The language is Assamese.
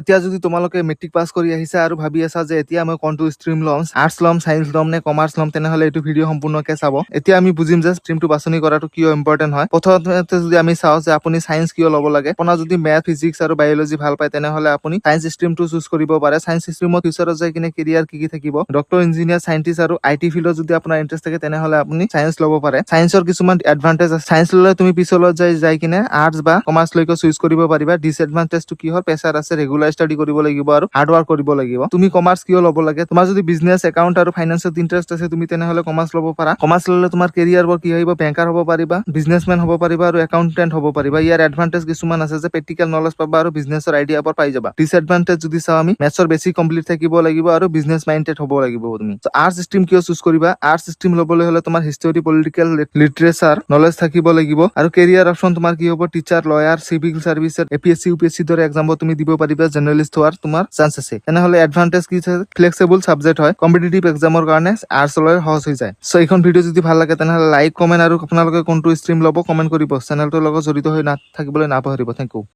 এতিয়া যদি তোমালোকে মেট্ৰিক পাছ কৰি আহিছা আৰু ভাবি আছা যে এতিয়া মই কোনটো ষ্ট্ৰীম ল'ম, আৰ্টছ ল'ম, চায়েন্স ল'ম নে কমাৰ্চ ল'ম, তেনেহ'লে এইটো ভিডিঅ' সম্পূৰ্ণকে চাব। এতিয়া আমি বুজিম যে ষ্ট্ৰীমটো বাছনি কৰাটো কিয় ইম্পৰ্টেণ্ট হয়। প্ৰথমতে যদি আমি চাওঁ যে আপুনি চায়েন্স কিয় ল'ব লাগে, আপোনাৰ যদি মেথ, ফিজিক্স আৰু বায়'লজি ভাল পায় তেনেহ'লে আপুনি চায়েন্স ষ্ট্ৰীমটো চুজ কৰিব পাৰে। চায়েন্স ষ্ট্ৰীমত ফিউচাৰত যাই কিনে কেৰিয়াৰ কি থাকিব, ডক্টৰ, ইঞ্জিনিয়াৰ, চাইন্টিষ্ট আৰু IT ফিল্ডত যদি আপোনাৰ ইণ্টাৰেষ্ট থাকে তেনেহ'লে আপুনি চায়েন্স ল'ব পাৰে। চায়েন্সৰ কিছুমান এডভান্টেজ আছে। চায়েন্স ল'লে তুমি পিছলৈ যাই কিনে আৰ্টছ বা কমাৰ্চ লৈকে চুজ কৰিব পাৰিবা। ডিসএডভান্টেজটো কি হ'ল, প্ৰেছাৰ আছে, ৰেগুলাৰ ষ্টাডি কৰিব লাগিব আৰু হাৰ্ড ৱৰ্ক কৰিব লাগিব। তুমি কমাৰ্চ কিয় ল'ব লাগে, তোমাৰ যদি বিজনেছ, একাউণ্ট আৰু ফাইনেন্সত ইণ্টাৰেষ্ট আছে তুমি তেনেহ'লে কমাৰ্চ ল'ব পাৰা। কমাৰ্চ ল'লে তোমাৰ কেৰিয়াৰ কি আহিব, বেংকাৰ হ'ব পাৰিবা, বিজনেছমেন হ'ব পাৰিবা আৰু একাউণ্টেণ্ট হ'ব পাৰিবা। ইয়াৰ এডভান্টেজ কিছুমান আছে যে প্ৰেক্টিকেল নলেজ পাবা আৰু বিজনেছৰ আইডিয়াবোৰ পাই যাবা। ডিসএডভান্টেজ যদি চাওঁ আমি, মেথছৰ বেছিক কমপ্লিট থাকিব লাগিব আৰু বিজনেছ মাইণ্ডেড হ'ব লাগিব তুমি। আৰ্টছ ষ্ট্ৰীম কিয় চুজ কৰিবা, আৰ্টছ ষ্ট্ৰীম ল'বলৈ হ'লে তোমাৰ হিষ্টৰী, পলিটিকেল, লিটাৰেচাৰ নলেজ থাকিব লাগিব আৰু কেৰিয়াৰ অপশ্যন তোমাৰ কি হ'ব, টিচাৰ, লয়াৰ, চিভিল চাৰ্ভিচত, APSC, UPSC দৰে এক্সামত তুমি দিব পাৰিবা। জাৰ্নেলিষ্ট হোৱাৰ তোমাৰ চান্স আছে। তেনেহ'লে এডভান্টেজ কি আছে, ফ্লেক্সিবল চাবজেক্ট হয়, কম্পিটিটিভ এক্সামৰ কাৰণে আৰ্টছ ল'লে সহজ হৈ যায়। চ' এইখন ভিডিঅ' যদি ভাল লাগে তেনেহ'লে লাইক, কমেণ্ট আৰু আপোনালোকে কোনটো ষ্ট্ৰীম ল'ব কমেণ্ট কৰিব। চেনেলটোৰ লগত জড়িত হৈ থাকিবলৈ নাপাহৰিব। Thank U.